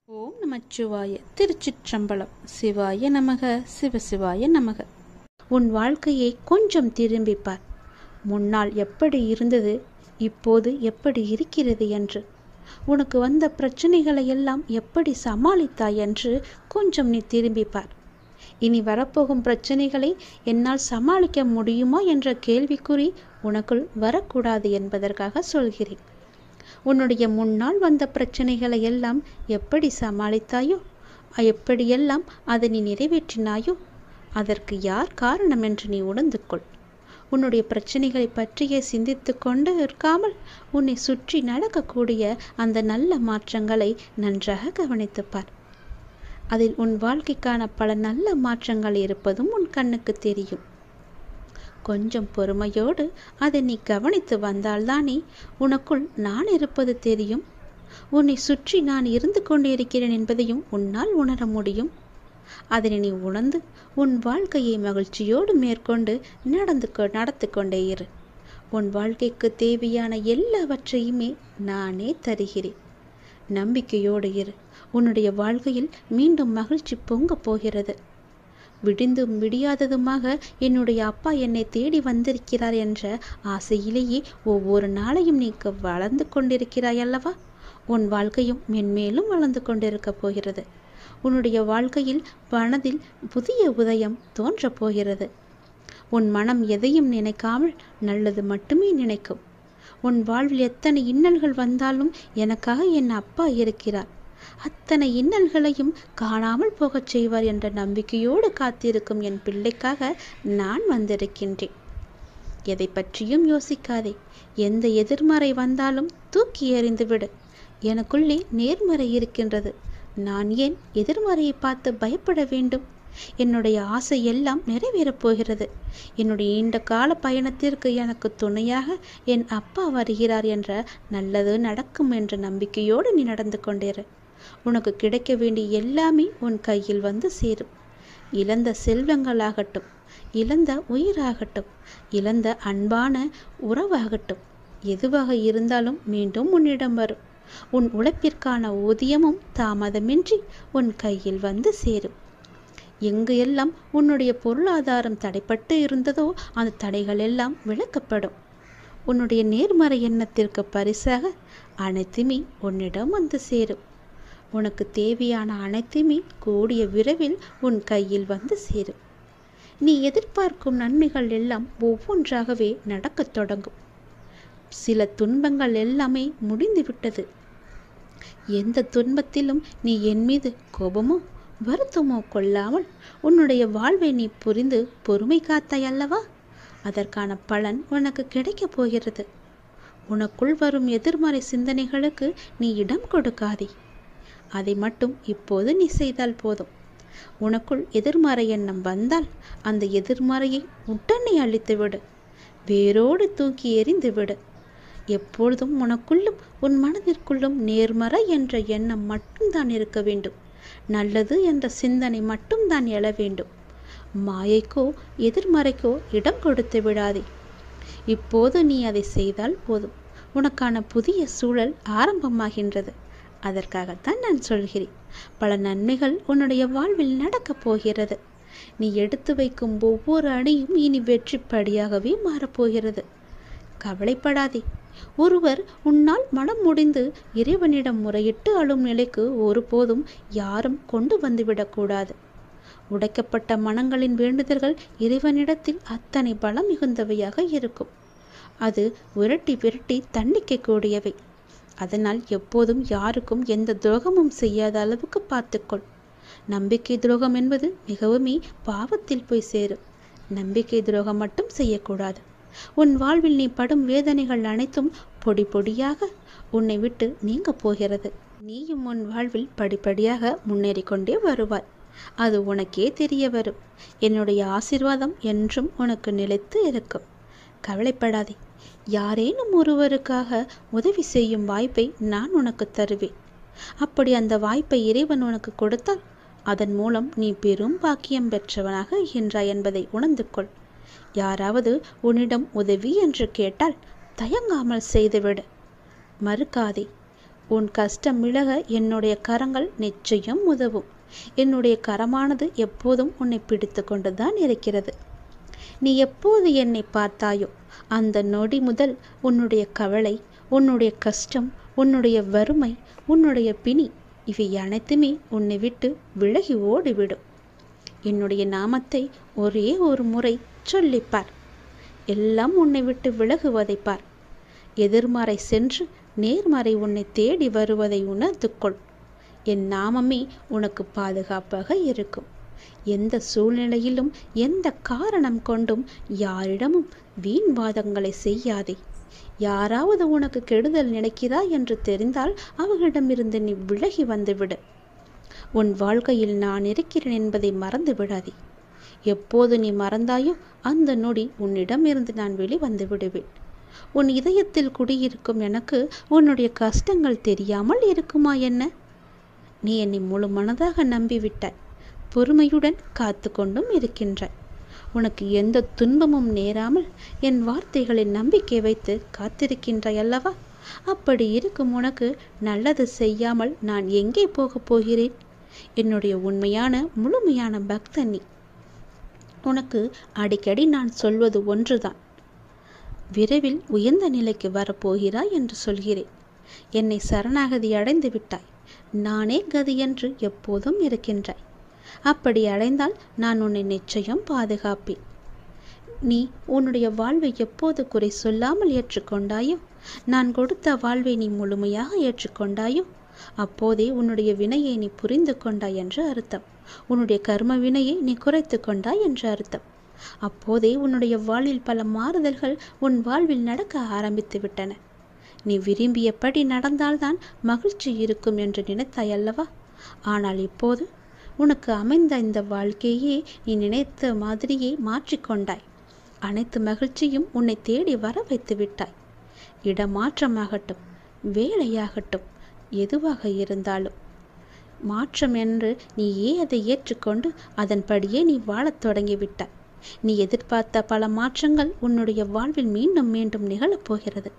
ஓம் நமச்சிவாய. திருச்சிற்றம்பலம். சிவாய நமக. சிவசிவாய நமக. உன் வாழ்க்கையை கொஞ்சம் திரும்பிப்பார். முன்னால் எப்படி இருந்தது, இப்போது எப்படி இருக்கிறது என்று, உனக்கு வந்த பிரச்சனைகளை எல்லாம் எப்படி சமாளித்தாய் என்று கொஞ்சம் நீ திரும்பிப்பார். இனி வரப்போகும் பிரச்சனைகளை என்னால் சமாளிக்க முடியுமா என்ற கேள்விக்குறி உனக்குள் வரக்கூடாது என்பதற்காக சொல்கிறேன். உன்னுடைய முன்னால் வந்த பிரச்சனைகளை எல்லாம் எப்படி சமாளித்தாயோ, எப்படியெல்லாம் அதை நீ நிறைவேற்றினாயோ, அதற்கு யார் காரணம் என்று நீ உணர்ந்து கொள். உன்னுடைய பிரச்சனைகளை பற்றியே சிந்தித்து கொண்டு இருக்காமல் உன்னை சுற்றி நடக்கக்கூடிய அந்த நல்ல மாற்றங்களை நன்றாக கவனித்துப்பார். அதில் உன் வாழ்க்கைக்கான பல நல்ல மாற்றங்கள் இருப்பதும் உன் கண்ணுக்கு தெரியும். கொஞ்சம் பொறுமையோடு அதை நீ கவனித்து வந்தால்தானே உனக்குள் நான் இருப்பது தெரியும். உன்னை சுற்றி நான் இருந்து கொண்டிருக்கிறேன் என்பதையும் உன்னால் உணர முடியும். அதனை நீ உணர்ந்து உன் வாழ்க்கையை மகிழ்ச்சியோடு மேற்கொண்டு நடத்து கொண்டே இரு. உன் வாழ்க்கைக்கு தேவையான எல்லாவற்றையுமே நானே தருகிறேன். நம்பிக்கையோடு இரு. உன்னுடைய வாழ்க்கையில் மீண்டும் மகிழ்ச்சி பொங்க போகிறது. விடிந்தும் விடியாததுமாக என்னுடைய அப்பா என்னை தேடி வந்திருக்கிறார் என்ற ஆசையிலேயே ஒவ்வொரு நாளையும் நீ வளர்ந்து கொண்டிருக்கிறாய் அல்லவா? உன் வாழ்க்கையும் மென்மேலும் வளர்ந்து கொண்டிருக்க போகிறது. உன்னுடைய வாழ்க்கையில் மனதில் புதிய உதயம் தோன்றப் போகிறது. உன் மனம் எதையும் நினைக்காமல் நல்லது மட்டுமே நினைக்கும். உன் வாழ்வில் எத்தனை இன்னல்கள் வந்தாலும் எனக்காக என் அப்பா இருக்கிறார், அத்தனை இன்னல்களையும் காணாமல் போகச் செய்வார் என்ற நம்பிக்கையோடு காத்திருக்கும் என் பிள்ளைக்காக நான் வந்திருக்கின்றேன். எதை பற்றியும் யோசிக்காதே. எந்த எதிர்மறை வந்தாலும் தூக்கி எறிந்துவிடு. எனக்குள்ளே நேர்மறை இருக்கின்றது. நான் ஏன் எதிர்மறையை பார்த்து பயப்பட வேண்டும்? என்னுடைய ஆசை எல்லாம் நிறைவேறப் போகிறது. என்னுடைய நீண்ட கால பயணத்திற்கு எனக்கு துணையாக என் அப்பா வருகிறார் என்ற நல்லது நடக்கும் என்ற நம்பிக்கையோடு நீ நடந்து கொண்டிரு. உனக்கு கிடைக்க வேண்டிய எல்லாமே உன் கையில் வந்து சேரும். இழந்த செல்வங்களாகட்டும், இழந்த உயிராகட்டும், இழந்த அன்பான உறவாகட்டும், எதுவாக இருந்தாலும் மீண்டும் உன்னிடம் வரும். உன் உழைப்பிற்கான ஊதியமும் தாமதமின்றி உன் கையில் வந்து சேரும். எங்கு எல்லாம் உன்னுடைய பொருளாதாரம் தடைப்பட்டு இருந்ததோ அந்த தடைகள் எல்லாம் விலக்கப்படும். உன்னுடைய நேர்மறை எண்ணத்திற்கு பரிசாக அனைத்துமே உன்னிடம் வந்து சேரும். உனக்கு தேவையான அனைத்துமே கூடிய விரைவில் உன் கையில் வந்து சேரும். நீ எதிர்பார்க்கும் நன்மைகள் எல்லாம் ஒவ்வொன்றாகவே நடக்கத் தொடங்கும். சில துன்பங்கள் எல்லாமே முடிந்துவிட்டது. எந்த துன்பத்திலும் நீ என் மீது கோபமோ வருத்தமோ கொள்ளாமல் உன்னுடைய வாழ்வை நீ புரிந்து பொறுமை காத்தாய் அல்லவா? அதற்கான பலன் உனக்கு கிடைக்கப் போகிறது. உனக்குள் வரும் எதிர்மறை சிந்தனைகளுக்கு நீ இடம் கொடுக்காதே. அதை மட்டும் இப்போது நீ செய்தால் போதும். உனக்குள் எதிர்மறை எண்ணம் வந்தால் அந்த எதிர்மறையை உடனே அழித்துவிடு. வேரோடு தூக்கி எறிந்து விடு. எப்பொழுதும் உனக்குள்ளும் உன் மனதிற்குள்ளும் நேர்மறை என்ற எண்ணம் மட்டும்தான் இருக்க வேண்டும். நல்லது என்ற சிந்தனை மட்டும்தான் எழ வேண்டும். மாயைக்கோ எதிர்மறைக்கோ இடம் கொடுத்து விடாதே. இப்போது நீ அதை செய்தால் போதும். உனக்கான புதிய சூழல் ஆரம்பமாகின்றது. அதற்காகத்தான் நான் சொல்கிறேன். பல நன்மைகள் உன்னுடைய வாழ்வில் நடக்கப் போகிறது. நீ எடுத்து வைக்கும் ஒவ்வொரு அடியும் இனி வெற்றி படியாகவே மாறப்போகிறது. கவலைப்படாதே. ஒருவர் உன்னால் மனம் முடிந்து இறைவனிடம் முறையிட்டு அழும் நிலைக்கு ஒருபோதும் யாரும் கொண்டு வந்துவிடக்கூடாது. உடைக்கப்பட்ட மனங்களின் வேண்டுதல்கள் இறைவனிடத்தில் அத்தனை பலம் மிகுந்தவையாக இருக்கும். அது விரட்டி விரட்டி தண்டிக்கக்கூடியவை. அதனால் எப்போதும் யாருக்கும் எந்த துரோகமும் செய்யாத அளவுக்கு பார்த்துக்கொள். நம்பிக்கை துரோகம் என்பது மிகவுமே பாவத்தில் போய் சேரும். நம்பிக்கை துரோகம் மட்டும் செய்யக்கூடாது. உன் வாழ்வில் நீ படும் வேதனைகள் அனைத்தும் பொடி பொடியாக உன்னை விட்டு நீங்க போகிறது. நீயும் உன் வாழ்வில் படிப்படியாக முன்னேறி கொண்டே வருவாய். அது உனக்கே தெரிய வரும். என்னுடைய ஆசீர்வாதம் என்றும் உனக்கு நிலைத்து இருக்கும். கவலைப்படாதே. யாரேனும் ஒருவருக்காக உதவி செய்யும் வாய்ப்பை நான் உனக்கு தருவேன். அப்படி அந்த வாய்ப்பை இறைவன் உனக்கு கொடுத்தால் அதன் மூலம் நீ பெரும் பாக்கியம் பெற்றவனாக இருக்கின்றாய் என்பதை உணர்ந்து கொள். யாராவது உன்னிடம் உதவி என்று கேட்டால் தயங்காமல் செய்துவிடு. மறுக்காதே. உன் கஷ்டம் விலக என்னுடைய கரங்கள் நிச்சயம் உதவும். என்னுடைய கரமானது எப்போதும் உன்னை பிடித்து கொண்டுதான் இருக்கிறது. நீ எப்போது என்னை பார்த்தாயோ அந்த நொடி முதல் உன்னுடைய கவலை, உன்னுடைய கஷ்டம், உன்னுடைய வறுமை, உன்னுடைய பிணி இவை அனைத்துமே உன்னை விட்டு விலகி ஓடிவிடும். என்னுடைய நாமத்தை ஒரே ஒரு முறை சொல்லிப்பார். எல்லாம் உன்னை விட்டு விலகுவதை பார். எதிர்மறை சென்று நேர்மறை உன்னை தேடி வருவதை உணர்ந்து கொள். என் நாமமே உனக்கு பாதுகாப்பாக இருக்கும். எந்த சூழ்நிலையிலும் எந்த காரணம் கொண்டும் யாரிடமும் வீண் வாதங்களை செய்யாதே. யாராவது உனக்கு கெடுதல் நினைக்கிறாய் என்று தெரிந்தால் அவர்களிடமிருந்து நீ விலகி வந்துவிடு. உன் வாழ்க்கையில் நான் இருக்கிறேன் என்பதை மறந்து விடாதே. எப்போது நீ மறந்தாயோ அந்த நொடி உன்னிடமிருந்து நான் வெளிவந்து விடுவேன். உன் இதயத்தில் குடியிருக்கும் எனக்கு உன்னுடைய கஷ்டங்கள் தெரியாமல் இருக்குமா என்ன? நீ என்னை முழு மனதாக நம்பிவிட்டாய். பொறுமையுடன் காத்து கொண்டும் இருக்கின்றாய். உனக்கு எந்த துன்பமும் நேராமல் என் வார்த்தைகளில் நம்பிக்கை வைத்து காத்திருக்கின்றாய் அல்லவா? அப்படி இருக்கும் உனக்கு நல்லது செய்யாமல் நான் எங்கே போகப் போகிறேன்? என்னுடைய உண்மையான முழுமையான பக்தன் நீ. உனக்கு அடிக்கடி நான் சொல்வது ஒன்றுதான். விரைவில் உயர்ந்த நிலைக்கு வரப்போகிறாய் என்று சொல்கிறேன். என்னை சரணாகதி அடைந்து விட்டாய். நானே கதி என்று எப்போதும் இருக்கின்றாய். அப்படி அடைந்தால் நான் உன்னை நிச்சயம் பாதுகாப்பேன். நீ உன்னுடைய வாழ்வை எப்போது குறை சொல்லாமல் ஏற்றுக்கொண்டாயோ, நான் கொடுத்த வாழ்வை நீ முழுமையாக ஏற்றுக்கொண்டாயோ, அப்போதே உன்னுடைய வினையை நீ புரிந்து கொண்டாய் என்று அர்த்தம். உன்னுடைய கர்ம வினையை நீ குறைத்து கொண்டாய் என்று அர்த்தம். அப்போதே உன்னுடைய வாழ்வில் பல மாறுதல்கள் உன் வாழ்வில் நடக்க ஆரம்பித்து விட்டன. நீ விரும்பியபடி நடந்தால்தான் மகிழ்ச்சி இருக்கும் என்று நினைத்தாய் அல்லவா? ஆனால் இப்போது உனக்கு அமைந்த இந்த வாழ்க்கையே நீ நினைத்த மாதிரியே மாற்றிக்கொண்டாய். அனைத்து மகிழ்ச்சியும் உன்னை தேடி வர வைத்து விட்டாய். இடமாற்றமாகட்டும், வேலையாகட்டும், எதுவாக இருந்தாலும் மாற்றம் என்று நீயே அதை ஏற்றுக்கொண்டு அதன்படியே நீ வாழத் தொடங்கிவிட்டாய். நீ எதிர்பார்த்த பல மாற்றங்கள் உன்னுடைய வாழ்வில் மீண்டும் மீண்டும் நிகழப்போகிறது.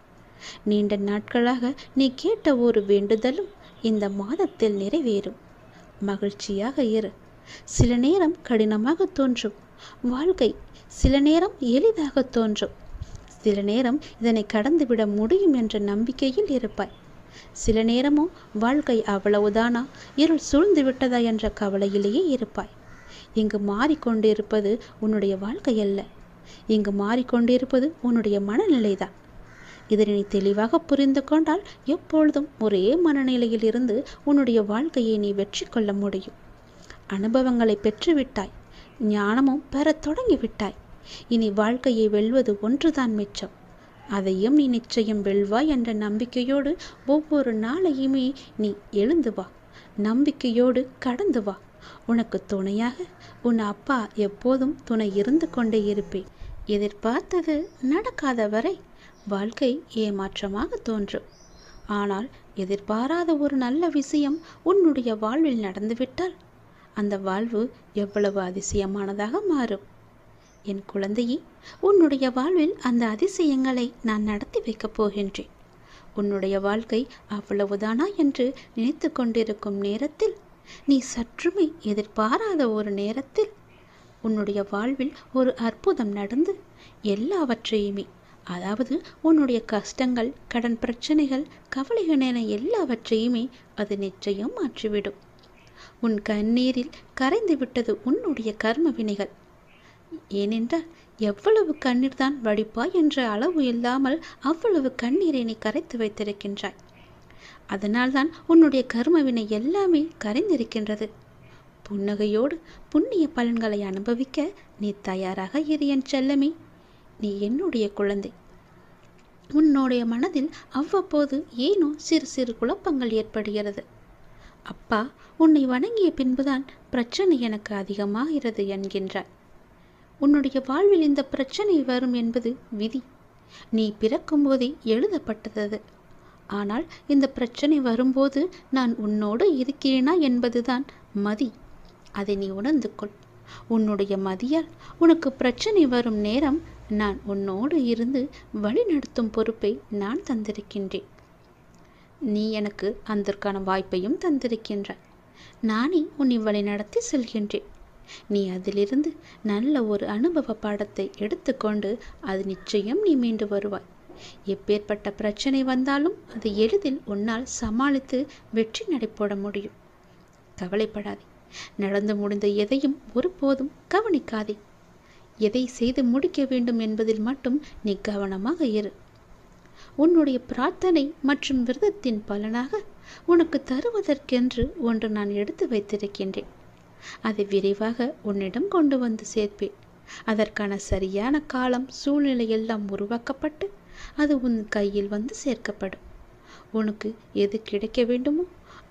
நீண்ட நாட்களாக நீ கேட்ட ஒரு வேண்டுதலும் இந்த மாதத்தில் நிறைவேறும். மகிழ்ச்சியாக இரு. சில நேரம் கடினமாக தோன்றும் வாழ்க்கை, சில நேரம் எளிதாக தோன்றும். சில நேரம் இதனை கடந்துவிட முடியும் என்ற நம்பிக்கையில் இருப்பாய். சில நேரமோ வாழ்க்கை அவ்வளவுதானா, இருள் சூழ்ந்து விட்டதா என்ற கவலையிலேயே இருப்பாய். இங்கு மாறிக்கொண்டிருப்பது உன்னுடைய வாழ்க்கை அல்ல. இங்கு மாறிக்கொண்டிருப்பது உன்னுடைய மனநிலைதான். இதனை நீ தெளிவாக புரிந்து கொண்டால் எப்பொழுதும் ஒரே மனநிலையில் இருந்து உன்னுடைய வாழ்க்கையை நீ வெற்றி கொள்ள முடியும். அனுபவங்களை பெற்றுவிட்டாய். ஞானமும் பெறத் தொடங்கிவிட்டாய். இனி வாழ்க்கையை வெல்வது ஒன்றுதான் மிச்சம். அதையும் நீ நிச்சயம் வெல்வாய் என்ற நம்பிக்கையோடு ஒவ்வொரு நாளையுமே நீ எழுந்து வா. நம்பிக்கையோடு கடந்து வா. உனக்கு துணையாக உன் அப்பா எப்போதும் துணை இருந்து கொண்டே இருப்பேன். எதிர்பார்த்தது நடக்காத வரை வாழ்க்கை ஏமாற்றமாக தோன்றும். ஆனால் எதிர்பாராத ஒரு நல்ல விஷயம் உன்னுடைய வாழ்வில் நடந்துவிட்டால் அந்த வாழ்வு எவ்வளவு அதிசயமானதாக மாறும். என் குழந்தையே, உன்னுடைய வாழ்வில் அந்த அதிசயங்களை நான் நடத்தி வைக்கப் போகின்றேன். உன்னுடைய வாழ்க்கை அவ்வளவுதானா என்று நினைத்து கொண்டிருக்கும் நேரத்தில், நீ சற்றுமே எதிர்பாராத ஒரு நேரத்தில் உன்னுடைய வாழ்வில் ஒரு அற்புதம் நடந்து எல்லாவற்றையுமே, அதாவது உன்னுடைய கஷ்டங்கள், கடன் பிரச்சனைகள், கவலைகள் என எல்லாவற்றையுமே அது நிச்சயம் மாற்றிவிடும். உன் கண்ணீரில் கரைந்து விட்டது உன்னுடைய கர்ம வினைகள். ஏனென்றால் எவ்வளவு கண்ணீர் தான் வடிப்பாய் என்ற அளவு இல்லாமல் அவ்வளவு கண்ணீரை நீ கரைத்து வைத்திருக்கின்றாய். அதனால்தான் உன்னுடைய கர்மவினை எல்லாமே கரைந்திருக்கின்றது. புன்னகையோடு புண்ணிய பலன்களை அனுபவிக்க நீ தயாராக இரு என் செல்லமே. நீ என்னுடைய குழந்தை. உன்னுடைய மனதில் அவ்வப்போது ஏனோ சிறு சிறு குழப்பங்கள் ஏற்படுகிறது. அப்பா, உன்னை வணங்கிய பின்புதான் பிரச்சனை எனக்கு அதிகமாகிறது என்கின்றார். உன்னுடைய வாழ்வில் இந்த பிரச்சனை வரும் என்பது விதி. நீ பிறக்கும் போதே எழுதப்பட்டது. ஆனால் இந்த பிரச்சனை வரும்போது நான் உன்னோடு இருக்கிறேனா என்பதுதான் மதி. அதை நீ உணர்ந்து கொள். உன்னுடைய மதியால் உனக்கு பிரச்சனை வரும் நேரம் நான் உன்னோடு இருந்து வழி நடத்தும் பொறுப்பை நான் தந்திருக்கின்றேன். நீ எனக்கு அதற்கான வாய்ப்பையும் தந்திருக்கின்றாய். நானே உன்னை வழி நடத்தி செல்கின்றேன். நீ அதிலிருந்து நல்ல ஒரு அனுபவ பாடத்தை எடுத்துக்கொண்டு அது நிச்சயம் நீ மீண்டு வருவாய். எப்பேற்பட்ட பிரச்சனை வந்தாலும் அதை எளிதில் உன்னால் சமாளித்து வெற்றி நடைபோட முடியும். கவலைப்படாதே. நடந்து முடிந்த எதையும் ஒருபோதும் கவனிக்காதே. எதை செய்து முடிக்க வேண்டும் என்பதில் மட்டும் நீ கவனமாக இரு. உன்னுடைய பிரார்த்தனை மற்றும் விரதத்தின் பலனாக உனக்கு தருவதற்கென்று ஒன்று நான் எடுத்து வைத்திருக்கின்றேன். அதை விரைவாக உன்னிடம் கொண்டு வந்து சேர்ப்பேன். அதற்கான சரியான காலம் சூழ்நிலை எல்லாம் உருவாக்கப்பட்டு அது உன் கையில் வந்து சேர்க்கப்படும். உனக்கு எது கிடைக்க வேண்டுமோ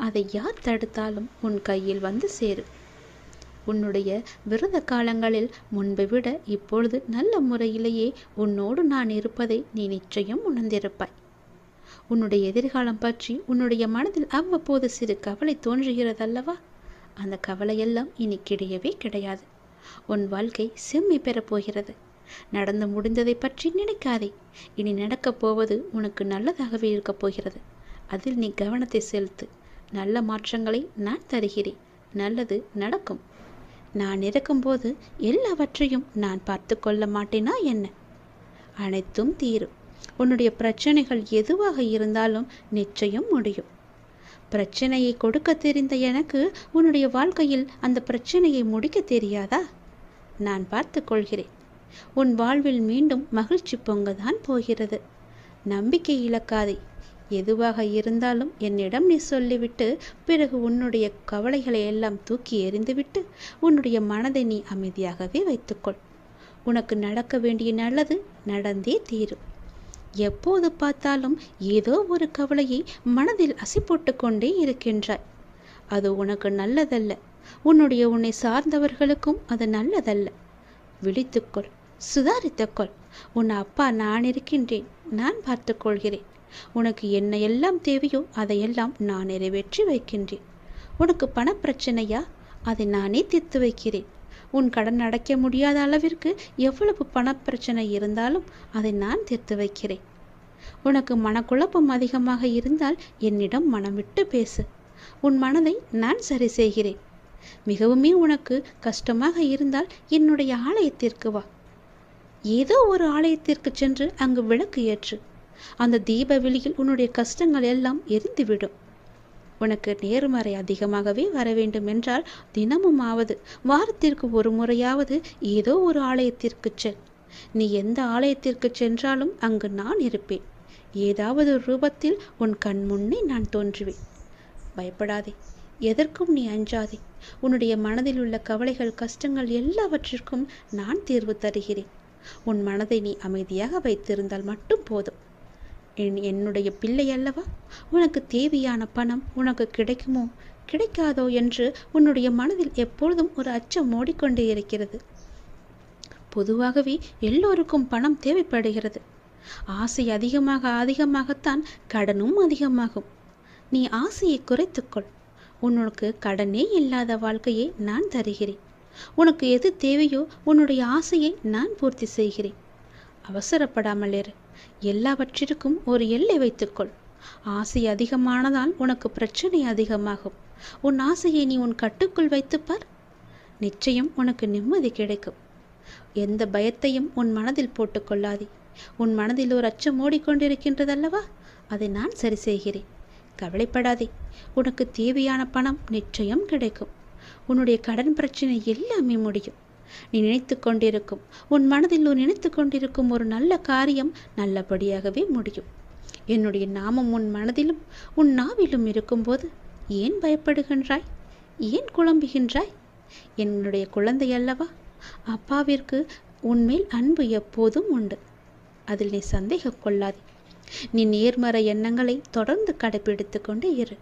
அதை யார் தடுத்தாலும் உன் கையில் வந்து சேரும். உன்னுடைய விரத காலங்களில் முன்பை விட இப்பொழுது நல்ல முறையிலேயே உன்னோடு நான் இருப்பதை நீ நிச்சயம் உணர்ந்திருப்பாய். உன்னுடைய எதிர்காலம் பற்றி உன்னுடைய மனதில் அவ்வப்போது சிறு கவலை தோன்றுகிறதல்லவா? அந்த கவலையெல்லாம் இனி கிடையவே கிடையாது. உன் வாழ்க்கை செம்மை பெறப்போகிறது. நடந்து முடிந்ததை பற்றி நினைக்காதே. இனி நடக்கப் போவது உனக்கு நல்லதாகவே இருக்கப் போகிறது. அதில் நீ கவனத்தை செலுத்து. நல்ல மாற்றங்களை நான் தருகிறேன். நல்லது நடக்கும். நான் இருக்கும்போது எல்லாவற்றையும் நான் பார்த்து கொள்ள மாட்டேனா என்ன? அனைத்தும் தீரும். உன்னுடைய பிரச்சனைகள் எதுவாக இருந்தாலும் நிச்சயம் முடியும். பிரச்சனையை கொடுக்க தெரிந்த எனக்கு உன்னுடைய வாழ்க்கையில் அந்த பிரச்சனையை முடிக்க தெரியாதா? நான் பார்த்து கொள்கிறேன். உன் வாழ்வில் மீண்டும் மகிழ்ச்சி பொங்கதான் போகிறது. நம்பிக்கை இழக்காதே. எதுவாக இருந்தாலும் என்னிடம் நீ சொல்லிவிட்டு பிறகு உன்னுடைய கவலைகளை எல்லாம் தூக்கி எறிந்துவிட்டு உன்னுடைய மனதை நீ அமைதியாகவே வைத்துக்கொள். உனக்கு நடக்க வேண்டிய நல்லது நடந்தே தீரும். எப்போது பார்த்தாலும் ஏதோ ஒரு கவலையை மனதில் அசை போட்டு கொண்டே இருக்கின்றாய். அது உனக்கு நல்லதல்ல. உன்னை சார்ந்தவர்களுக்கும் அது நல்லதல்ல. விழித்துக்கொள், சுதாரித்துக்கொள். உன் அப்பா நான் இருக்கின்றேன். நான் பார்த்து கொள்கிறேன். உனக்கு என்ன எல்லாம் தேவையோ அதையெல்லாம் நான் நிறைவேற்றி வைக்கின்றேன். உனக்கு பணப்பிரச்சனையா? அதை நானே தீர்த்து வைக்கிறேன். உன் கடன் அடைக்க முடியாத அளவிற்கு எவ்வளவு பணப்பிரச்சனை இருந்தாலும் அதை நான் தீர்த்து வைக்கிறேன். உனக்கு மனக்குழப்பம் அதிகமாக இருந்தால் என்னிடம் மனம் விட்டு பேசு. உன் மனதை நான் சரி செய்கிறேன். மிகவுமே உனக்கு கஷ்டமாக இருந்தால் என்னுடைய ஆலயத்திற்கு வா. ஏதோ ஒரு ஆலயத்திற்கு சென்று அங்கு விளக்கு ஏற்று. அந்த தீப வெளியில் உன்னுடைய கஷ்டங்கள் எல்லாம் எரிந்துவிடும். உனக்கு நேர்மறை அதிகமாகவே வர வேண்டும் என்றால் தினமும் வாரத்திற்கு ஒரு முறையாவது ஏதோ ஒரு ஆலயத்திற்கு செல். நீ எந்த ஆலயத்திற்கு சென்றாலும் அங்கு நான் இருப்பேன். ஏதாவது ரூபத்தில் உன் கண் முன்னே நான் தோன்றுவேன். பயப்படாதே. எதற்கும் நீ அஞ்சாதே. உன்னுடைய மனதில் உள்ள கவலைகள் கஷ்டங்கள் எல்லாவற்றிற்கும் நான் தீர்வு தருகிறேன். உன் மனதை நீ அமைதியாக வைத்திருந்தால் மட்டும் போதும். என்னுடைய பிள்ளை அல்லவா? உனக்கு தேவையான பணம் உனக்கு கிடைக்குமோ கிடைக்காதோ என்று உன்னுடைய மனதில் எப்பொழுதும் ஒரு அச்சம் ஓடிக்கொண்டே இருக்கிறது. பொதுவாகவே எல்லோருக்கும் பணம் தேவைப்படுகிறது. ஆசை அதிகமாகத்தான் கடனும் அதிகமாகும். நீ ஆசையை குறைத்துக்கொள். உனக்கு கடனே இல்லாத வாழ்க்கையை நான் தருகிறேன். உனக்கு எது தேவையோ உன்னுடைய ஆசையை நான் பூர்த்தி செய்கிறேன். அவசரப்படாமல் இரு. எல்லாவற்றிற்கும் ஒரு எல்லை வைத்துக்கொள். ஆசை அதிகமானதால் உனக்கு பிரச்சனை அதிகமாகும். உன் ஆசையை நீ உன் கட்டுக்குள் வைத்துப்பார். நிச்சயம் உனக்கு நிம்மதி கிடைக்கும். எந்த பயத்தையும் உன் மனதில் போட்டுக்கொள்ளாதே. உன் மனதில் ஒரு அச்சம் ஓடிக்கொண்டிருக்கின்றதல்லவா? அதை நான் சரி செய்கிறேன். கவலைப்படாதே. உனக்கு தேவையான பணம் நிச்சயம் கிடைக்கும். உன்னுடைய கடன் பிரச்சனை எல்லாமே முடியும். நீ உன் மனதில் நினைத்து கொண்டிருக்கும் ஒரு நல்ல காரியம் நல்லபடியாகவே முடியும். என்னுடைய நாமம் உன் மனதிலும் உன் நாவிலும் இருக்கும்போது ஏன் பயப்படுகின்றாய்? ஏன் குழம்புகின்றாய்? என்னுடைய குழந்தை அல்லவா? அப்பாவிற்கு உன்மேல் அன்பு எப்போதும் உண்டு. அதில் நீ சந்தேகம் கொள்ளாதே. நீ நேர்மறை எண்ணங்களை தொடர்ந்து கடைபிடித்து கொண்டே இரு.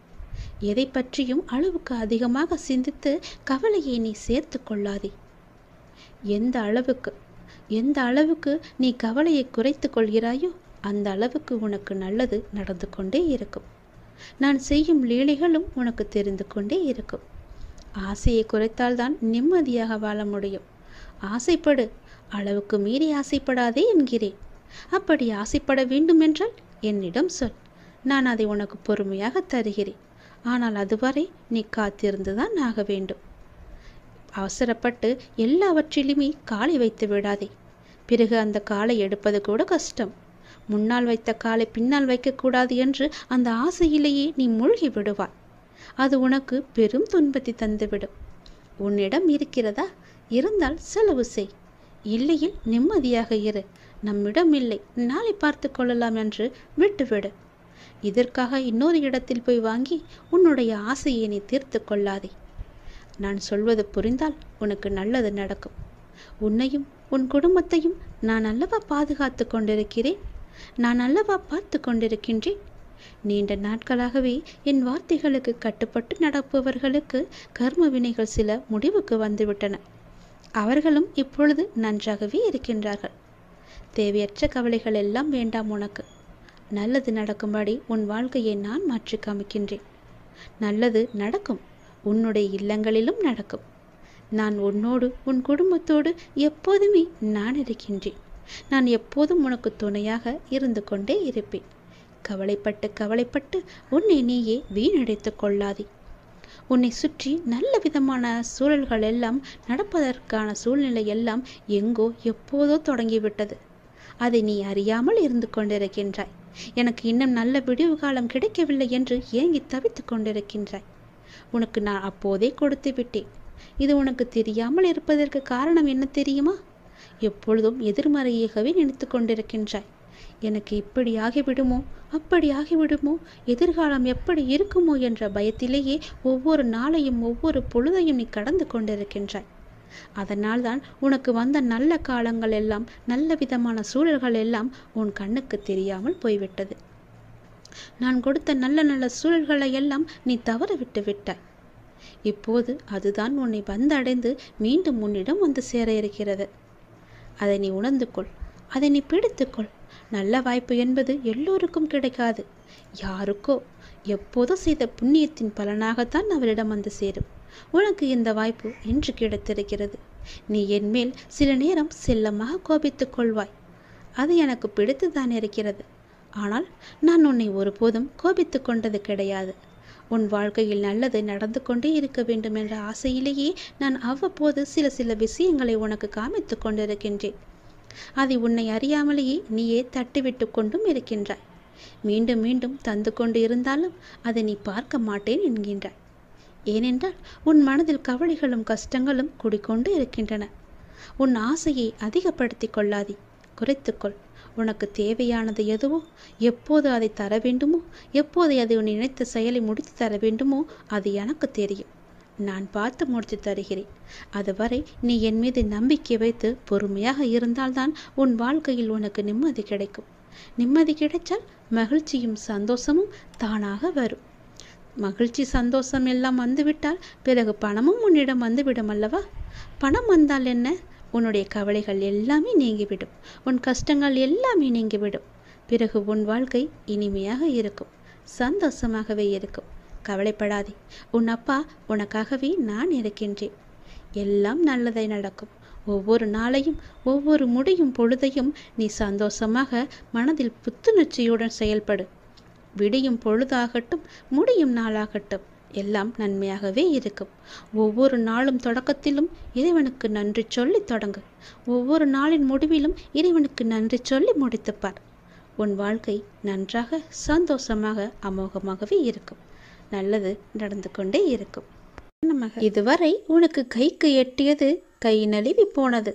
எதை பற்றியும் அளவுக்கு அதிகமாக சிந்தித்து கவலையை நீ சேர்த்து கொள்ளாதே. எந்த அளவுக்கு நீ கவலையை குறைத்து கொள்கிறாயோ அந்த அளவுக்கு உனக்கு நல்லது நடந்து கொண்டே இருக்கும். நான் செய்யும் லீலைகளும் உனக்கு தெரிந்து கொண்டே இருக்கும். ஆசையை குறைத்தால்தான் நிம்மதியாக வாழ முடியும். ஆசைப்படு, அளவுக்கு மீறி ஆசைப்படாதே என்கிறேன். அப்படி ஆசைப்பட வேண்டும் என்றால் என்னிடம் சொல். நான் அதை உனக்கு பொறுமையாக தருகிறேன். ஆனால் அதுவரை நீ காத்திருந்துதான் ஆக வேண்டும். அவசரப்பட்டு எல்லாவற்றிலுமே காலை வைத்து விடாதே. பிறகு அந்த காலை எடுப்பது கூட கஷ்டம். முன்னால் வைத்த காலை பின்னால் வைக்கக்கூடாது என்று அந்த ஆசையிலேயே நீ மூழ்கி விடுவாய். அது உனக்கு பெரும் துன்பத்தை தந்துவிடும். உன்னிடம் இருக்கிறதா? இருந்தால் செலவு செய். இல்லையில் நிம்மதியாக இரு. நம்மிடம் இல்லை, நாளை பார்த்து கொள்ளலாம் என்று விட்டுவிடு. இதற்காக இன்னொரு இடத்தில் போய் வாங்கி உன்னுடைய ஆசையை நீ தீர்த்து கொள்ளாதே. நான் சொல்வது புரிந்தால் உனக்கு நல்லது நடக்கும். உன்னையும் உன் குடும்பத்தையும் நான் அல்லவா பாதுகாத்து கொண்டிருக்கிறேன். நான் அல்லவா பார்த்து கொண்டிருக்கின்றேன். நீண்ட நாட்களாகவே என் வார்த்தைகளுக்கு கட்டுப்பட்டு நடப்பவர்களுக்கு கர்ம வினைகள் சில முடிவுக்கு வந்துவிட்டன. அவர்களும் இப்பொழுது நன்றாகவே இருக்கின்றார்கள். தேவையற்ற கவலைகள் எல்லாம் வேண்டாம் உனக்கு. நல்லது நடக்கும்படி உன் வாழ்க்கையை நான் மாற்றி காமிக்கின்றேன். நல்லது நடக்கும். உன்னுடைய இல்லங்களிலும் நடக்கும். நான் உன்னோடு உன் குடும்பத்தோடு எப்போதுமே நான் இருக்கின்றேன். நான் எப்போதும் உனக்கு துணையாக இருந்து கொண்டே இருப்பேன். கவலைப்பட்டு கவலைப்பட்டு உன்னை நீயே வீணடைத்து கொள்ளாதே. உன்னை சுற்றி நல்ல விதமான சூழல்கள் எல்லாம் நடப்பதற்கான சூழ்நிலை எல்லாம் எங்கோ எப்போதோ தொடங்கிவிட்டது. அதை நீ அறியாமல் இருந்து கொண்டிருக்கின்றாய். எனக்கு இன்னும் நல்ல விடிவு காலம் கிடைக்கவில்லை என்று ஏங்கி தவித்து கொண்டிருக்கின்றாய். உனக்கு நான் அப்போதே கொடுத்து விட்டேன். இது உனக்கு தெரியாமல் இருப்பதற்கு காரணம் என்ன தெரியுமா? எப்பொழுதும் எதிர்மறையாகவே நினைத்து கொண்டிருக்கின்றாய். எனக்கு இப்படி ஆகிவிடுமோ, அப்படி ஆகிவிடுமோ, எதிர்காலம் எப்படி இருக்குமோ என்ற பயத்திலேயே ஒவ்வொரு நாளையும் ஒவ்வொரு பொழுதையும் நீ கடந்து கொண்டிருக்கின்றாய். அதனால்தான் உனக்கு வந்த நல்ல காலங்கள் எல்லாம், நல்ல விதமான சூழல்கள் எல்லாம் உன் கண்ணுக்கு தெரியாமல் போய்விட்டது. நான் கொடுத்த நல்ல நல்ல சூழல்களை எல்லாம் நீ தவற விட்டு விட்டாய். இப்போது அதுதான் உன்னை வந்தடைந்து மீண்டும் உன்னிடம் வந்து சேர இருக்கிறது. அதை நீ உணர்ந்து கொள். அதை நீ பிடித்துக்கொள். நல்ல வாய்ப்பு என்பது எல்லோருக்கும் கிடைக்காது. யாருக்கோ எப்போதோ செய்த புண்ணியத்தின் பலனாகத்தான் அவரிடம் வந்து சேரும். உனக்கு இந்த வாய்ப்பு இன்று கிடைத்திருக்கிறது. நீ என் மேல் சில நேரம் செல்லமாக கோபித்துக் கொள்வாய். அது எனக்கு பிடித்துதான் இருக்கிறது. ஆனால் நான் உன்னை ஒருபோதும் கோபித்து கொண்டது கிடையாது. உன் வாழ்க்கையில் நல்லது நடந்து கொண்டே இருக்க வேண்டும் என்ற ஆசையிலேயே நான் அவ்வப்போது சில விஷயங்களை உனக்கு காமித்து கொண்டிருக்கின்றேன். அதை உன்னை அறியாமலேயே நீயே தட்டிவிட்டு கொண்டும் இருக்கின்றாய். மீண்டும் மீண்டும் தந்து கொண்டு இருந்தாலும் அதை நீ பார்க்க மாட்டேன் என்கின்றாய். ஏனென்றால் உன் மனதில் கவலைகளும் கஷ்டங்களும் குடிக்கொண்டு இருக்கின்றன. உன் ஆசையை அதிகப்படுத்தி கொள்ளாதே, குறைத்துக்கொள். உனக்கு தேவையானது எதுவோ, எப்போது அதை தர வேண்டுமோ, எப்போது அதை உன் நினைத்த செயலை முடித்து தர வேண்டுமோ அது எனக்கு தெரியும். நான் பார்த்து முடித்து தருகிறேன். அதுவரை நீ என் மீது நம்பிக்கை வைத்து பொறுமையாக இருந்தால்தான் உன் வாழ்க்கையில் உனக்கு நிம்மதி கிடைக்கும். நிம்மதி கிடைத்தால் மகிழ்ச்சியும் சந்தோஷமும் தானாக வரும். மகிழ்ச்சி சந்தோஷம் எல்லாம் வந்துவிட்டால் பிறகு பணமும் உன்னிடம் வந்துவிடும் அல்லவா? பணம் வந்தால் என்ன? உன்னுடைய கவலைகள் எல்லாமே நீங்கிவிடும். உன் கஷ்டங்கள் எல்லாமே நீங்கிவிடும். பிறகு உன் வாழ்க்கை இனிமையாக இருக்கும், சந்தோஷமாகவே இருக்கும். கவலைப்படாதே. உன் அப்பா உனக்காகவே நான் இருக்கின்றேன். எல்லாம் நல்லதை நடக்கும். ஒவ்வொரு நாளையும் ஒவ்வொரு முடியும் பொழுதையும் நீ சந்தோஷமாக மனதில் புத்துணர்ச்சியுடன் செயல்படு. விடியும் பொழுதாகட்டும், முடியும் நாளாகட்டும், எல்லாம் நன்மையாகவே இருக்கும். ஒவ்வொரு நாளும் தொடக்கத்திலும் இறைவனுக்கு நன்றி சொல்லி தொடங்கு. ஒவ்வொரு நாளின் முடிவிலும் இறைவனுக்கு நன்றி சொல்லி முடித்துப்பார். உன் வாழ்க்கை நன்றாக சந்தோஷமாக அமோகமாகவே இருக்கும். நல்லது நடந்து கொண்டே இருக்கும். இதுவரை உனக்கு கைக்கு எட்டியது கை நழுவி போனது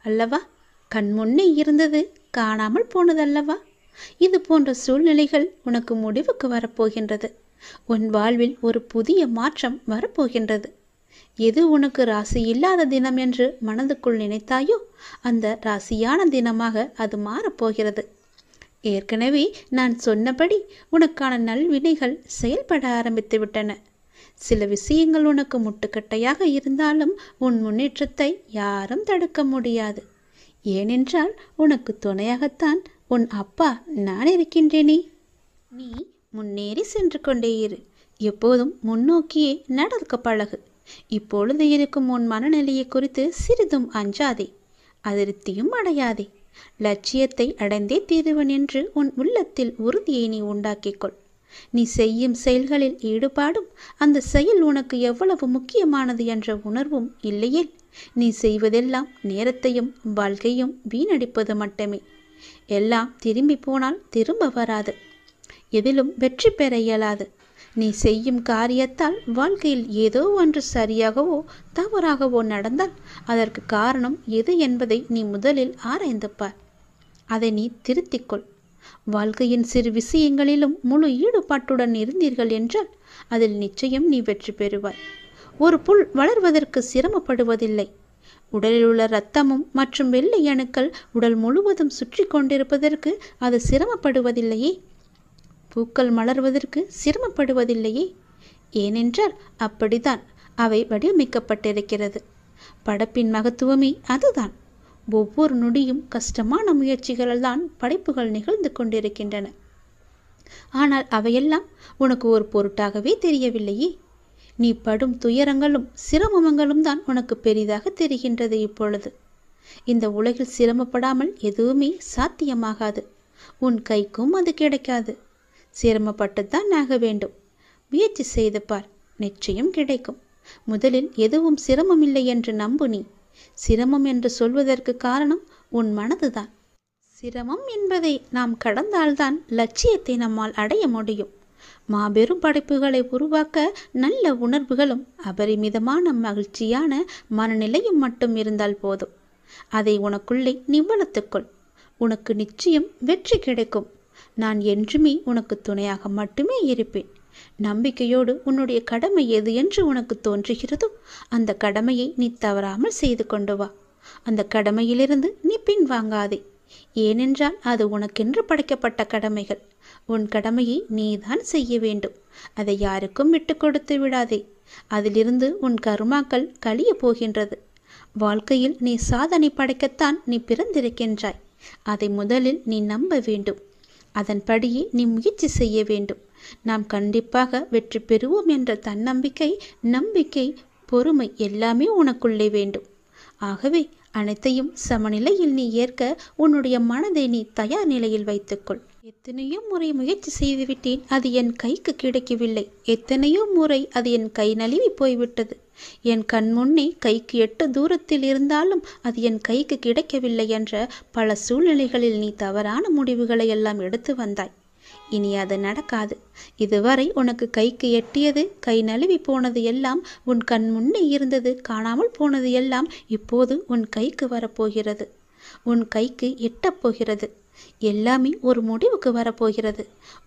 அல்லவா? கண் முன்னே இருந்தது காணாமல் போனது அல்லவா? இது போன்ற சூழ்நிலைகள் உனக்கு முடிவுக்கு வரப்போகின்றது. உன் வாழ்வில் ஒரு புதிய மாற்றம் வரப்போகின்றது. எது உனக்கு ராசி இல்லாத தினம் என்று மனதுக்குள் நினைத்தாயோ அந்த ராசியான தினமாக அது மாறப்போகிறது. ஏற்கனவே நான் சொன்னபடி உனக்கான நல்வினைகள் செயல்பட ஆரம்பித்து விட்டன. சில விஷயங்கள் உனக்கு முட்டுக்கட்டையாக இருந்தாலும் உன் முன்னேற்றத்தை யாரும் தடுக்க முடியாது. ஏனென்றால் உனக்கு துணையாகத்தான் உன் அப்பா நான் இருக்கின்றேனே. நீ முன்னேறி சென்று கொண்டே இரு. எப்போதும் முன்னோக்கியே நடக்க பழகு. இப்பொழுது இருக்கும் உன் மனநிலையை குறித்து சிறிதும் அஞ்சாதே, அதிருப்தியும் அடையாதே. லட்சியத்தை அடைந்தே தீருவன் என்று உன் உள்ளத்தில் உறுதியை நீ உண்டாக்கிக்கொள். நீ செய்யும் செயல்களில் ஈடுபாடும் அந்த செயல் உனக்கு எவ்வளவு முக்கியமானது என்ற உணர்வும் இல்லையேல் நீ செய்வதெல்லாம் நேரத்தையும் வாழ்க்கையும் வீணடிப்பது மட்டுமே. எல்லாம் திரும்பி போனால் திரும்ப வராது. எதிலும் வெற்றி பெற இயலாது. நீ செய்யும் காரியத்தால் வாழ்க்கையில் ஏதோ ஒன்று சரியாகவோ தவறாகவோ நடந்தால் அதற்கு காரணம் எது என்பதை நீ முதலில் ஆராய்ந்து பார். அதை நீ திருத்திக்கொள். வாழ்க்கையின் சிறு விஷயங்களிலும் முழு ஈடுபாட்டுடன் இருந்தீர்கள் என்றால் அதில் நிச்சயம் நீ வெற்றி பெறுவாய். ஒரு புல் வளர்வதற்கு சிரமப்படுவதில்லை. உடலில் உள்ள இரத்தமும் மற்றும் வெள்ளை அணுக்கள் உடல் முழுவதும் சுற்றி கொண்டிருப்பதற்கு அது சிரமப்படுவதில்லையே. பூக்கள் மலர்வதற்கு சிரமப்படுவதில்லையே. ஏனென்றால் அப்படித்தான் அவை வடிவமைக்கப்பட்டிருக்கிறது. படைப்பின் மகத்துவமே அதுதான். ஒவ்வொரு நொடியும் கஷ்டமான முயற்சிகளால் தான் படைப்புகள் நிகழ்ந்து கொண்டிருக்கின்றன. ஆனால் அவையெல்லாம் உனக்கு ஒரு பொருட்டாகவே தெரியவில்லையே. நீ படும் துயரங்களும் சிரமங்களும் தான் உனக்கு பெரிதாக தெரிகின்றது. இப்பொழுது இந்த உலகில் சிரமப்படாமல் எதுவுமே சாத்தியமாகாது. உன் கைக்கும் அது கிடைக்காது. சிரமப்பட்டுத்தான் ஆக வேண்டும். முயற்சி செய்து பார், நிச்சயம் கிடைக்கும். முதலில் எதுவும் சிரமமில்லை என்று நம்பு. நீ சிரமம் என்று சொல்வதற்கு காரணம் உன் மனதுதான். சிரமம் என்பதை நாம் கடந்தால்தான் லட்சியத்தை நம்மால் அடைய முடியும். மாபெரும் படைப்புகளை உருவாக்க நல்ல உணர்வுகளும் அபரிமிதமான மகிழ்ச்சியான மனநிலையும் மட்டும் இருந்தால் போதும். அதை உனக்குள்ளே நீ வளர்த்துக்கொள். உனக்கு நிச்சயம் வெற்றி கிடைக்கும். நான் என்றுமே உனக்கு துணையாக மட்டுமே இருப்பேன். நம்பிக்கையோடு உன்னுடைய கடமை எது என்று உனக்கு தோன்றுகிறதோ அந்த கடமையை நீ தவறாமல் செய்து கொண்டு வா. அந்த கடமையிலிருந்து நீ பின்வாங்காதே. ஏனென்றால் அது உனக்கென்று படைக்கப்பட்ட கடமைகள். உன் கடமையை நீதான் செய்ய வேண்டும். அதை யாருக்கும் விட்டு கொடுத்து விடாதே. அதிலிருந்து உன் கர்மாக்கள் கழிய போகின்றது. வாழ்க்கையில் நீ சாதனை படைக்கத்தான் நீ பிறந்திருக்கின்றாய். அதை முதலில் நீ நம்ப வேண்டும். அதன்படியே நீ முயற்சி செய்ய வேண்டும். நாம் கண்டிப்பாக வெற்றி பெறுவோம் என்ற தன்னம்பிக்கை, நம்பிக்கை, பொறுமை எல்லாமே உனக்குள்ளே வேண்டும். ஆகவே அனைத்தையும் சமநிலையில் நீ ஏற்க உன்னுடைய மனதை நீ தயார் நிலையில் வைத்துக்கொள். எத்தனையோ முறை முயற்சி செய்துவிட்டேன், அது என் கைக்கு கிடைக்கவில்லை. எத்தனையோ முறை அது என் கை நழுவி போய்விட்டது. என் கண் முன்னே கைக்கு எட்ட தூரத்தில் இருந்தாலும் அது என் கைக்கு கிடைக்கவில்லை என்ற பல சூழ்நிலைகளில் நீ தவறான முடிவுகளை எல்லாம் எடுத்து வந்தாய். இனி அது நடக்காது. இதுவரை உனக்கு கைக்கு எட்டியது, கை நழுவி போனது எல்லாம், உன் கண் முன்னே இருந்தது, காணாமல் போனது எல்லாம் இப்போது உன் கைக்கு வரப்போகிறது. உன் கைக்கு எட்டப் போகிறது. எல்லாமே ஒரு முடிவுக்கு வரப்போகிறது.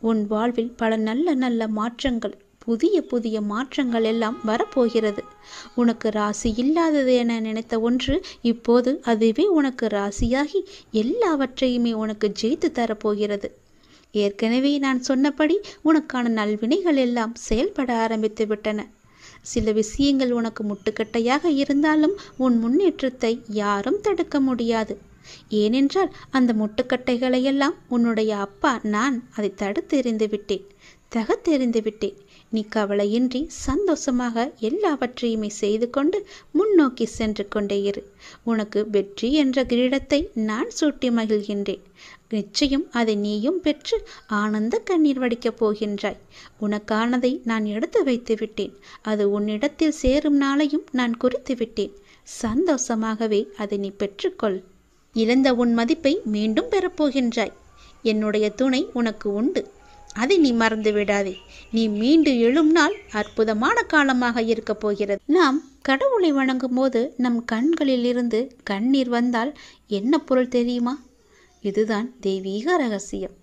உன் வாழ்வில் பல நல்ல நல்ல மாற்றங்கள், புதிய புதிய மாற்றங்கள் எல்லாம் வரப்போகிறது. உனக்கு ராசி இல்லாதது என நினைத்த ஒன்று இப்போது அதுவே உனக்கு ராசியாகி எல்லாவற்றையுமே உனக்கு ஜெயித்து தரப்போகிறது. ஏற்கனவே நான் சொன்னபடி உனக்கான நல்வினைகள் எல்லாம் செயல்பட ஆரம்பித்து விட்டன. சில விஷயங்கள் உனக்கு முட்டுக்கட்டையாக இருந்தாலும் உன் முன்னேற்றத்தை யாரும் தடுக்க முடியாது. ஏனென்றால் அந்த முட்டுக்கட்டைகளையெல்லாம் உன்னுடைய அப்பா நான் அதை தடுத்து எறிந்து விட்டேன், தகர்த்தெறிந்து விட்டேன். நீ கவலையின்றி சந்தோஷமாக எல்லாவற்றையுமே செய்து கொண்டு முன்னோக்கி சென்று கொண்டே இரு. உனக்கு வெற்றி என்ற கிரீடத்தை நான் சூட்டி மகிழ்கின்றேன். நிச்சயம் அதை நீயும் பெற்று ஆனந்த கண்ணீர் வடிக்கப் போகின்றாய். உனக்கானதை நான் எடுத்து வைத்து விட்டேன். அது உன்னிடத்தில் சேரும் நாளையும் நான் குறித்து விட்டேன். சந்தோஷமாகவே அதை நீ பெற்றுக்கொள். இழந்த உன் மதிப்பை மீண்டும் பெறப்போகின்றாய். என்னுடைய துணை உனக்கு உண்டு. அதை நீ மறந்து விடாதே. நீ மீண்டு எழும் நாள் அற்புதமான காலமாக இருக்க போகிறது. நாம் கடவுளை வணங்கும் போது நம் கண்களில் இருந்து கண்ணீர் வந்தால் என்ன பொருள் தெரியுமா? இதுதான் தெய்வீக ரகசியம்.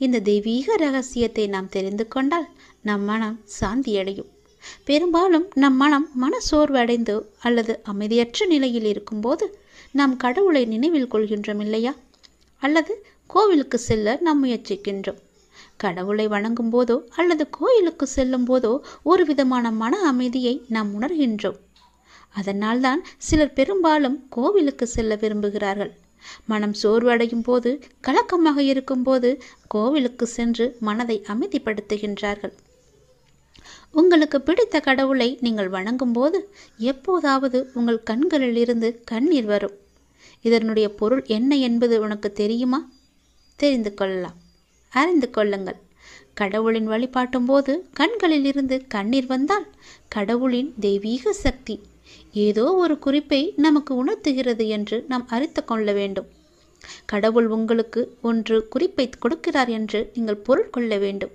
இந்த தெய்வீக ரகசியத்தை நாம் தெரிந்து கொண்டால் நம் மனம் சாந்தியடையும். பெரும்பாலும் நம் மனம் மனசோர்வு அடைந்து அல்லது அமைதியற்ற நிலையில் இருக்கும்போது நாம் கடவுளை நினைவில் கொள்கின்றோம் இல்லையா? அல்லது கோவிலுக்கு செல்ல நாம் முயற்சிக்கின்றோம். கடவுளை வணங்கும் போதோ அல்லது கோயிலுக்கு செல்லும் போதோ ஒரு விதமான மன அமைதியை நாம் உணர்கின்றோம். அதனால்தான் சிலர் பெரும்பாலும் கோவிலுக்கு செல்ல விரும்புகிறார்கள். மனம் சோர்வடையும் போது, கலக்கமாக இருக்கும் போது கோவிலுக்கு சென்று மனதை அமைதிப்படுத்துகின்றார்கள். உங்களுக்கு பிடித்த கடவுளை நீங்கள் வணங்கும் போது எப்போதாவது உங்கள் கண்களில் இருந்து கண்ணீர் வரும். இதனுடைய பொருள் என்ன என்பது உனக்கு தெரியுமா? தெரிந்து கொள்ளலாம். அறிந்து கொள்ளுங்கள். கடவுளின் வழிபாட்டும் போது கண்களில் இருந்து கண்ணீர் வந்தால் கடவுளின் தெய்வீக சக்தி ஏதோ ஒரு குறிப்பை நமக்கு உணர்த்துகிறது என்று நாம் அறிந்து கொள்ள வேண்டும். கடவுள் உங்களுக்கு ஒன்று குறிப்பை கொடுக்கிறார் என்று நீங்கள் பொருள் கொள்ள வேண்டும்.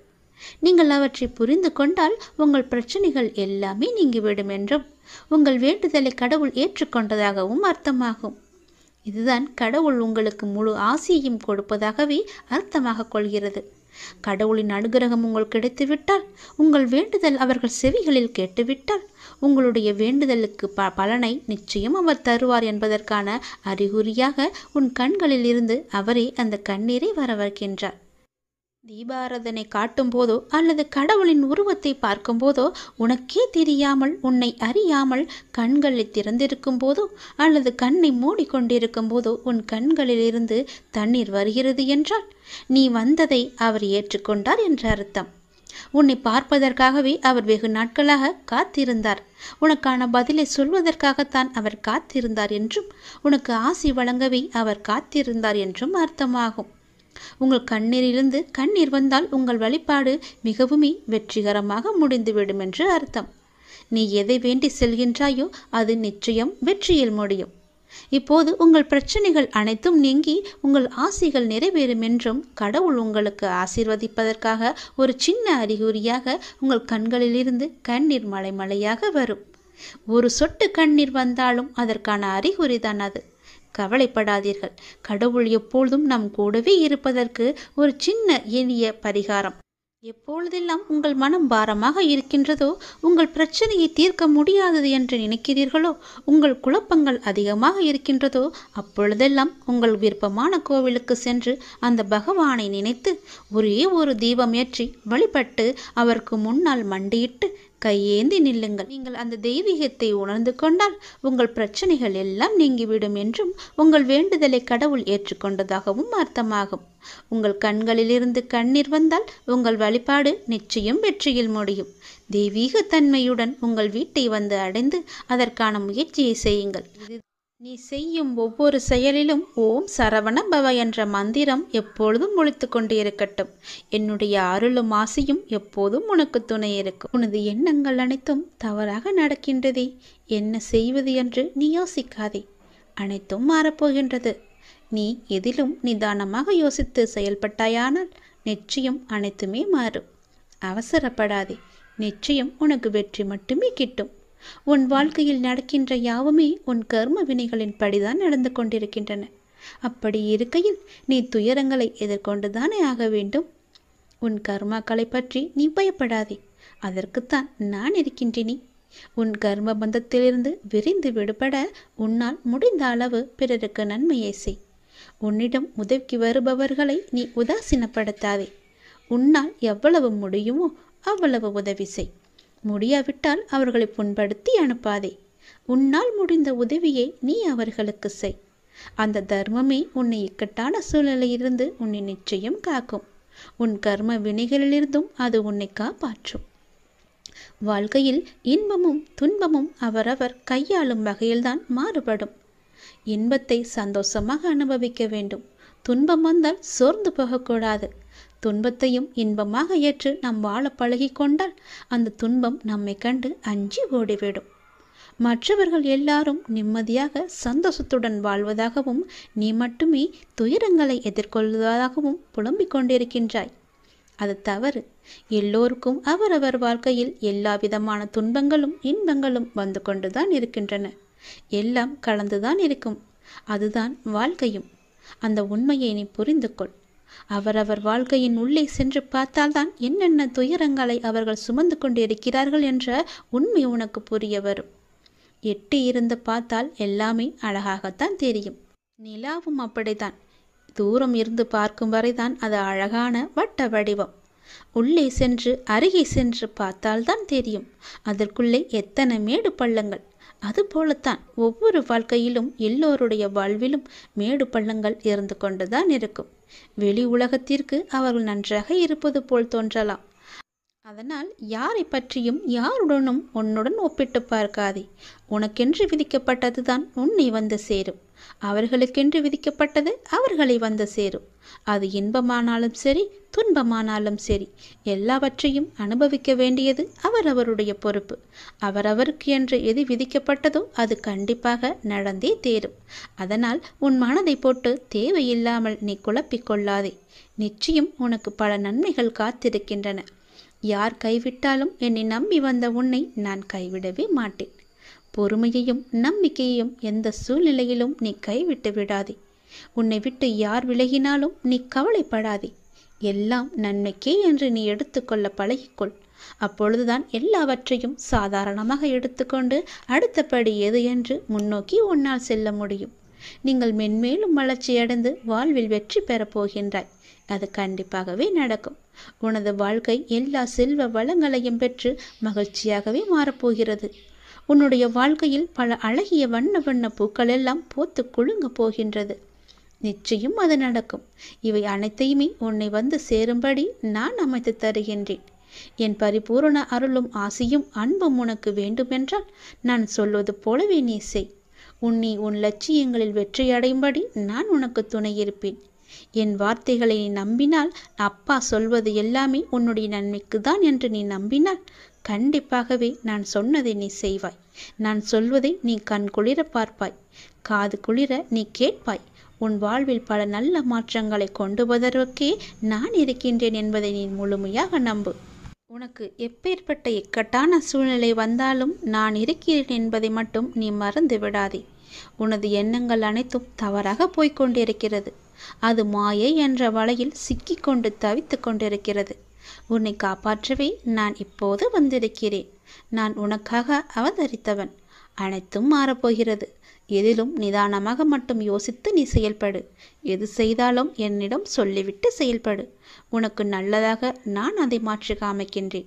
நீங்கள் அவற்றை புரிந்து கொண்டால் உங்கள் பிரச்சனைகள் எல்லாமே நீங்கிவிடும் என்றும் உங்கள் வேண்டுதலை கடவுள் ஏற்றுக்கொண்டதாகவும் அர்த்தமாகும். இதுதான் கடவுள் உங்களுக்கு முழு ஆசியையும் கொடுப்பதாகவே அர்த்தமாக கொள்கிறது. கடவுளின் அனுகிரகம் உங்களுக்கு கிடைத்துவிட்டால், உங்கள் வேண்டுதல் அவர்கள் செவிகளில் கேட்டுவிட்டால், உங்களுடைய வேண்டுதலுக்கு பலனை நிச்சயம் அவர் தருவார் என்பதற்கான அறிகுறியாக உன் கண்களில் இருந்து அவரே அந்த கண்ணீரை வரவழைக்கின்றார். தீபாராதனை காட்டும் போதோ அல்லது கடவுளின் உருவத்தை பார்க்கும் போதோ உனக்கே தெரியாமல், உன்னை அறியாமல் கண்களை திறந்திருக்கும் போதோ அல்லது கண்ணை மூடிக்கொண்டிருக்கும் போதோ உன் கண்களில் இருந்து தண்ணீர் வருகிறது என்றால் நீ வந்ததை அவர் ஏற்றுக்கொண்டார் என்ற அர்த்தம். உன்னை பார்ப்பதற்காகவே அவர் வெகு நாட்களாக காத்திருந்தார். உனக்கான பதிலை சொல்வதற்காகத்தான் அவர் காத்திருந்தார் என்றும், உனக்கு ஆசி வழங்கவே அவர் காத்திருந்தார் என்றும் அர்த்தமாகும். உங்கள் கண்ணீரிலிருந்து கண்ணீர் வந்தால் உங்கள் வழிபாடு மிகவுமே வெற்றிகரமாக முடிந்துவிடும் என்று அர்த்தம். நீ எதை வேண்டி செல்கின்றாயோ அது நிச்சயம் வெற்றியில் முடியும். இப்போது உங்கள் பிரச்சனைகள் அனைத்தும் நீங்கி உங்கள் ஆசைகள் நிறைவேறும் என்றும் கடவுள் உங்களுக்கு ஆசீர்வதிப்பதற்காக ஒரு சின்ன அறிகுறியாக உங்கள் கண்களிலிருந்து கண்ணீர் மலை மலையாக வரும். ஒரு சொட்டு கண்ணீர் வந்தாலும் அதற்கான அறிகுறிதான் அது. கவலைப்படாதீர்கள். கடவுள் எப்பொழுதும் நம் கூடவே இருப்பதற்கு ஒரு சின்ன எளிய பரிகாரம். எப்பொழுதெல்லாம் உங்கள் மனம் பாரமாக இருக்கின்றதோ, உங்கள் பிரச்சனையை தீர்க்க முடியாதது என்று நினைக்கிறீர்களோ, உங்கள் குழப்பங்கள் அதிகமாக இருக்கின்றதோ, அப்பொழுதெல்லாம் உங்கள் விருப்பமான கோவிலுக்கு சென்று அந்த பகவானை நினைத்து ஒரே ஒரு தீபம் ஏற்றி வழிபட்டு அவருக்கு முன்னால் மண்டியிட்டு கையேந்தி நில்லுங்கள். நீங்கள் அந்த தெய்வீகத்தை உணர்ந்து கொண்டால் உங்கள் பிரச்சனைகள் எல்லாம் நீங்கிவிடும் என்றும் உங்கள் வேண்டுதலை கடவுள் ஏற்றுக்கொண்டதாகவும் அர்த்தமாகும். உங்கள் கண்களிலிருந்து கண்ணீர் வந்தால் உங்கள் வழிபாடு நிச்சயம் வெற்றியில் முடியும். தெய்வீக தன்மையுடன் உங்கள் வீட்டை வந்து அடைந்து அதற்கான முயற்சியை செய்யுங்கள். நீ செய்யும் ஒவ்வொரு செயலிலும் ஓம் சரவண பவ என்ற மந்திரம் எப்பொழுதும் ஒலித்து கொண்டு இருக்கட்டும். என்னுடைய அருளும் ஆசையும் எப்போதும் உனக்கு துணை இருக்கும். உனது எண்ணங்கள் அனைத்தும் தவறாக நடக்கின்றதே, என்ன செய்வது என்று நீ யோசிக்காதே. அனைத்தும் மாறப்போகின்றது. நீ எதிலும் நிதானமாக யோசித்து செயல்பட்டாயானால் நிச்சயம் அனைத்துமே மாறும். அவசரப்படாதே. நிச்சயம் உனக்கு வெற்றி மட்டுமே கிட்டும். உன் வாழ்க்கையில் நடக்கின்ற யாவுமே உன் கர்ம வினைகளின் படிதான் நடந்து கொண்டிருக்கின்றன. அப்படி இருக்கையில் நீ துயரங்களை எதிர்கொண்டுதானே ஆக வேண்டும். உன் கர்மாக்களை பற்றி நீ பயப்படாதே. அதற்குத்தான் நான் இருக்கின்றேனே. உன் கர்ம பந்தத்திலிருந்து விரிந்து விடுபட உன்னால் முடிந்த அளவு பிறருக்கு நன்மையை செய். உன்னிடம் உதவிக்கு வருபவர்களை நீ உதாசீனப்படுத்தாதே. உன்னால் எவ்வளவு முடியுமோ அவ்வளவு உதவி செய். முடியாவிட்டால் அவர்களை புண்படுத்தி அனுப்பாதே. உன்னால் முடிந்த உதவியை நீ அவர்களுக்கு செய். அந்த தர்மமே உன்னை இக்கட்டான சூழ்நிலையிலிருந்து உன்னை நிச்சயம் காக்கும். உன் கர்ம வினைகளிலிருந்தும் அது உன்னை காப்பாற்றும். வாழ்க்கையில் இன்பமும் துன்பமும் அவரவர் கையாளும் வகையில்தான் மாறுபடும். இன்பத்தை சந்தோஷமாக அனுபவிக்க வேண்டும். துன்பம் வந்தால் சோர்ந்து போகக்கூடாது. துன்பத்தையும் இன்பமாக ஏற்று நாம் வாழ பழகி கொண்டால் அந்த துன்பம் நம்மை கண்டு அஞ்சி ஓடிவிடும். மற்றவர்கள் எல்லாரும் நிம்மதியாக சந்தோஷத்துடன் வாழ்வதாகவும் நீ மட்டுமே துயரங்களை எதிர்கொள்வதாகவும் புலம்பிக் கொண்டிருக்கின்றாய். அது தவறு. எல்லோருக்கும் அவரவர் வாழ்க்கையில் எல்லா விதமான துன்பங்களும் இன்பங்களும் வந்து கொண்டுதான் இருக்கின்றன. எல்லாம் கலந்துதான் இருக்கும். அதுதான் வாழ்க்கையும். அந்த உண்மையை நீ புரிந்து கொள். அவரவர் வாழ்க்கையின் உள்ளே சென்று பார்த்தால்தான் என்னென்ன துயரங்களை அவர்கள் சுமந்து கொண்டு இருக்கிறார்கள் என்ற உண்மை உனக்கு புரிய வரும். எட்டி இருந்து பார்த்தால் எல்லாமே அழகாகத்தான் தெரியும். நிலாவும் அப்படித்தான். தூரம் இருந்து பார்க்கும் வரைதான் அது அழகான வட்ட வடிவம். உள்ளே சென்று அருகே சென்று பார்த்தால்தான் தெரியும் அதற்குள்ளே எத்தனை மேடு பள்ளங்கள். அதுபோலத்தான் ஒவ்வொரு வாழ்க்கையிலும் எல்லோருடைய வாழ்விலும் மேடு பள்ளங்கள் இருந்து கொண்டுதான் இருக்கும். வெளி உலகத்திற்கு அவர்கள் நன்றாக இருப்பது போல் தோன்றலாம். அதனால் யாரை பற்றியும் யாருடனும் உன்னுடன் ஒப்பிட்டு பார்க்காதே. உனக்கென்று விதிக்கப்பட்டதுதான் உன்னை வந்து சேரும். அவர்களுக்கென்று விதிக்கப்பட்டது அவர்களை வந்து சேரும். அது இன்பமானாலும் சரி, துன்பமானாலும் சரி, எல்லாவற்றையும் அனுபவிக்க வேண்டியது அவரவருடைய பொறுப்பு. அவரவருக்கு என்று எது விதிக்கப்பட்டதோ அது கண்டிப்பாக நடந்தே தேரும். அதனால் உன் மனதை போட்டு தேவையில்லாமல் நீ குழப்பிக்கொள்ளாதே. நிச்சயம் உனக்கு பல நன்மைகள் காத்திருக்கின்றன. யார் கைவிட்டாலும் என்னை நம்பி வந்த உன்னை நான் கைவிடவே மாட்டேன். பொறுமையையும் நம்பிக்கையையும் எந்த சூழ்நிலையிலும் நீ கைவிட்டு விடாதே. உன்னை விட்டு யார் விலகினாலும் நீ கவலைப்படாதே. எல்லாம் நன்மைக்கே என்று நீ எடுத்துக்கொள்ள பழகிக்கொள். அப்பொழுதுதான் எல்லாவற்றையும் சாதாரணமாக எடுத்துக்கொண்டு அடுத்தபடி எது என்று முன்னோக்கி உன்னால் செல்ல முடியும். நீங்கள் மென்மேலும் வளர்ச்சியடைந்து வாழ்வில் வெற்றி பெறப் போகின்றாய். அது கண்டிப்பாகவே நடக்கும். உனது வாழ்க்கை எல்லா செல்வ வளங்களையும் பெற்று மகிழ்ச்சியாகவே மாறப்போகிறது. உன்னுடைய வாழ்க்கையில் பல அழகிய வண்ண வண்ண பூக்கள் எல்லாம் பூத்து குலுங்க போகின்றது. நிச்சயம் அது நடக்கும். இவை அனைத்தையுமே உன்னை வந்து சேரும்படி நான் அமைத்து தருகின்றேன். என் பரிபூரண அருளும் ஆசியும் அன்பும் உனக்கு வேண்டுமென்றால் நான் சொல்வது போலவே நீ செய். உன்னை உன் லட்சியங்களில் வெற்றியடையும்படி நான் உனக்கு துணை இருப்பேன். என் வார்த்தைகளை நீ நம்பினால், அப்பா சொல்வது எல்லாமே உன்னுடைய நன்மைக்கு தான் என்று நீ நம்பினால், கண்டிப்பாகவே நான் சொன்னதை நீ செய்வாய். நான் சொல்வதை நீ கண் குளிர பார்ப்பாய், காது குளிர நீ கேட்பாய். உன் வாழ்வில் பல நல்ல மாற்றங்களை கொண்டு வருவதற்கே நான் இருக்கின்றேன் என்பதை நீ முழுமையாக நம்பு. உனக்கு எப்பேற்பட்ட இக்கட்டான சூழ்நிலை வந்தாலும் நான் இருக்கிறேன் என்பதை மட்டும் நீ மறந்து விடாதே. உனது எண்ணங்கள் அனைத்தும் தவறாக போய்கொண்டிருக்கிறது. அது மாயை என்ற வலையில் சிக்கிக்கொண்டு தவித்து கொண்டிருக்கிறது. உன்னை காப்பாற்றவே நான் இப்போது வந்திருக்கிறேன். நான் உனக்காக அவதரித்தவன். அனைத்தும் மாறப்போகிறது. எதிலும் நிதானமாக மட்டும் யோசித்து நீ செயல்படு. எது செய்தாலும் என்னிடம் சொல்லிவிட்டு செயல்படு. உனக்கு நல்லதாக நான் அதை மாற்றி காமிக்கின்றேன்.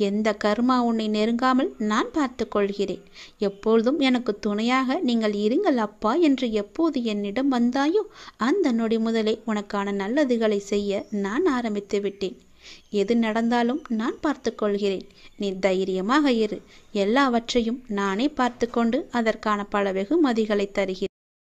எந்த கர்மா உன்னை நெருங்காமல் நான் பார்த்து கொள்கிறேன். எப்பொழுதும் எனக்கு துணையாக நீங்கள் இருங்கள் அப்பா என்று எப்போது என்னிடம் வந்தாயோ அந்த நொடி முதலே உனக்கான நல்லதுகளை செய்ய நான் ஆரம்பித்து விட்டேன். எது நடந்தாலும் நான் பார்த்து கொள்கிறேன். நீ தைரியமாக இரு. எல்லாவற்றையும் நானே பார்த்து கொண்டு அதற்கான பல வெகுமதிகளை தருகிறேன்.